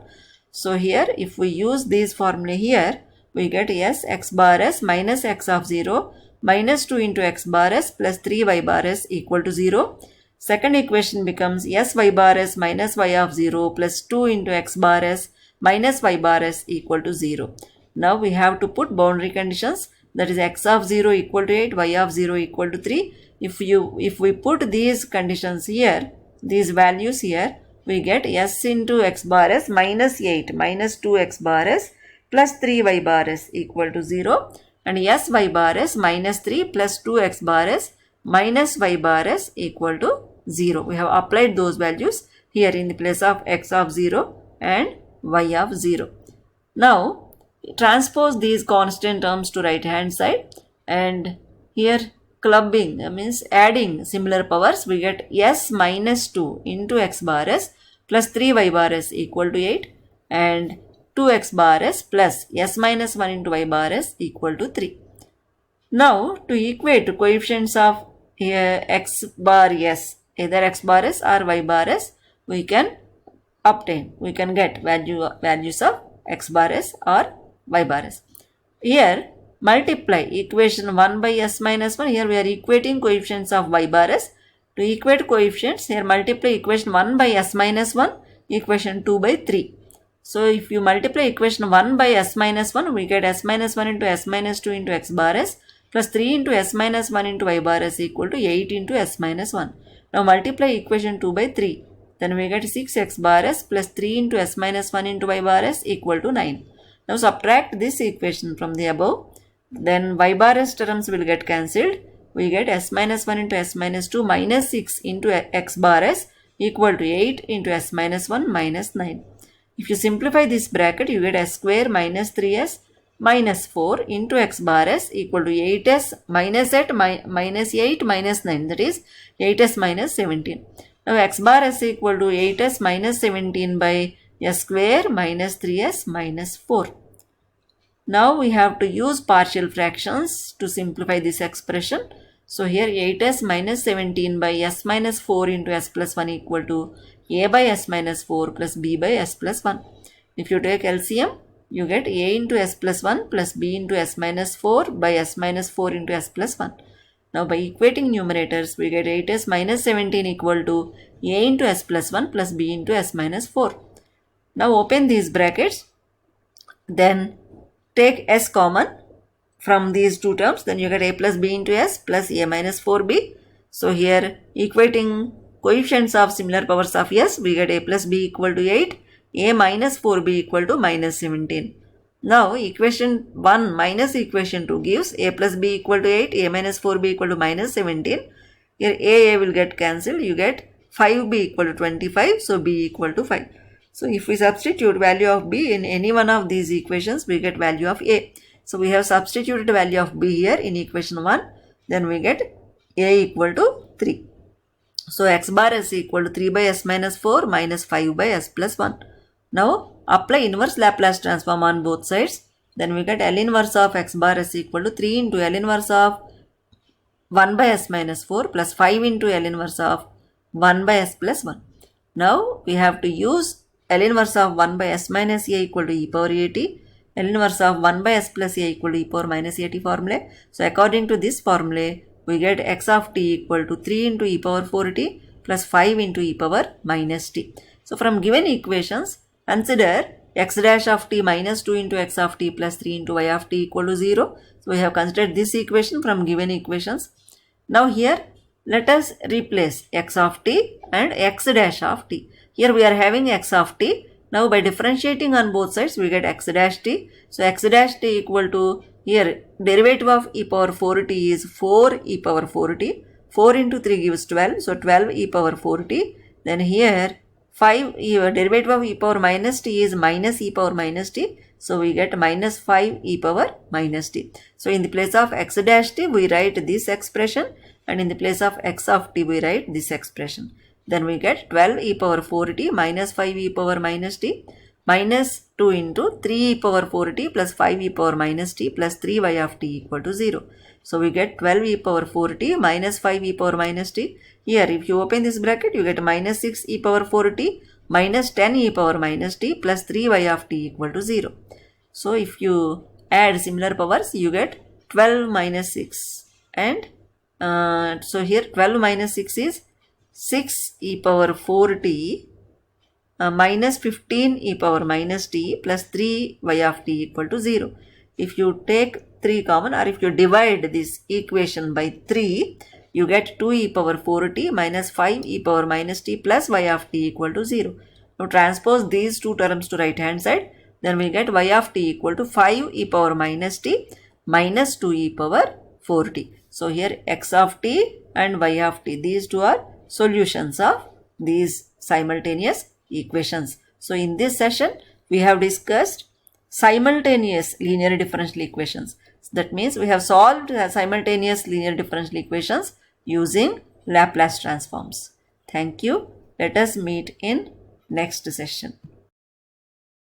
So here if we use these formula here, we get s x bar s minus x of 0 minus 2 into x bar s plus 3y bar s equal to 0. Second equation becomes s y bar s minus y of 0 plus 2 into x bar s minus y bar s equal to 0. Now we have to put boundary conditions, that is x of 0 equal to 8, y of 0 equal to 3. If we put these conditions here, these values here, we get s into x bar s minus 8 minus 2x bar s plus 3y bar s equal to 0 and s y bar s minus 3 plus 2x bar s minus y bar s equal to 0. We have applied those values here in the place of x of 0 and y of 0. Now transpose these constant terms to right hand side, and here clubbing means adding similar powers, we get s minus 2 into x bar s plus 3y bar s equal to 8 and 2x bar s plus s minus 1 into y bar s equal to 3. Now to equate coefficients of here x bar s, either x bar s or y bar s, we can get values of x bar s or y bar s. Here multiply equation 1 by s minus 1, here we are equating coefficients of y bar s. To equate coefficients, here multiply equation 1 by s minus 1, equation 2 by 3. So if you multiply equation 1 by s minus 1, we get s minus 1 into s minus 2 into x bar s plus 3 into s minus 1 into y bar s equal to 8 into s minus 1. Now multiply equation 2 by 3. Then we get 6x bar s plus 3 into s minus 1 into y bar s equal to 9. Now subtract this equation from the above. Then y bar s terms will get cancelled. We get s minus 1 into s minus 2 minus 6 into x bar s equal to 8 into s minus 1 minus 9. If you simplify this bracket, you get s square minus 3s minus 4 into x bar s equal to 8s minus 8 minus 8 minus 9, that is 8s minus 17. Now x bar s equal to 8s minus 17 by s square minus 3s minus 4. Now we have to use partial fractions to simplify this expression. So here 8s minus 17 by s minus 4 into s plus 1 equal to a by s minus 4 plus b by s plus 1. If you take LCM, you get a into s plus 1 plus b into s minus 4 by s minus 4 into s plus 1. Now by equating numerators, we get 8s minus 17 equal to a into s plus 1 plus b into s minus 4. Now open these brackets, then take s common from these two terms, then you get a plus b into s plus a minus 4b. So here equating coefficients of similar powers of s, we get a plus b equal to 8, a minus 4b equal to minus 17. Now equation 1 minus equation 2 gives a plus b equal to 8, a minus 4b equal to minus 17. Here a will get cancelled, you get 5b equal to 25, so b equal to 5. So if we substitute value of b in any one of these equations, we get value of a. So we have substituted value of b here in equation 1, then we get a equal to 3. So x bar is equal to 3 by s minus 4 minus 5 by s plus 1. Now apply inverse Laplace transform on both sides. Then we get L inverse of x bar is equal to 3 into L inverse of 1 by s minus 4 plus 5 into L inverse of 1 by s plus 1. Now we have to use L inverse of 1 by s minus a equal to e power at. L inverse of 1 by s plus a equal to e power minus at formula. So according to this formula, we get x of t equal to 3 into e power 4t plus 5 into e power minus t. So from given equations, consider x dash of t minus 2 into x of t plus 3 into y of t equal to 0. So we have considered this equation from given equations. Now here let us replace x of t and x dash of t. Here we are having x of t. Now by differentiating on both sides we get x dash t. So x dash t equal to, here derivative of e power 4t is 4 e power 4t. 4 into 3 gives 12. So 12 e power 4t. Then here 5 derivative of e power minus t is minus e power minus t. So we get minus 5 e power minus t. So in the place of x dash t we write this expression, and in the place of x of t we write this expression. Then we get 12 e power 4t minus 5 e power minus t minus 2 into 3 e power 4t plus 5 e power minus t plus 3y of t equal to 0. So we get 12 e power 4t minus 5 e power minus t. Here if you open this bracket you get minus 6 e power 4t minus 10 e power minus t plus 3y of t equal to 0. So if you add similar powers you get 12 minus 6, and so here 12 minus 6 is 6 e power 4t minus 15 e power minus t plus 3y of t equal to 0. If you take 3 common, or if you divide this equation by 3, you get 2 e power 4t minus 5 e power minus t plus y of t equal to 0. Now transpose these two terms to right hand side, then we get y of t equal to 5 e power minus t minus 2 e power 4t. So here x of t and y of t, these two are solutions of these simultaneous equations. So in this session we have discussed simultaneous linear differential equations. That means we have solved simultaneous linear differential equations using Laplace transforms. Thank you. Let us meet in next session.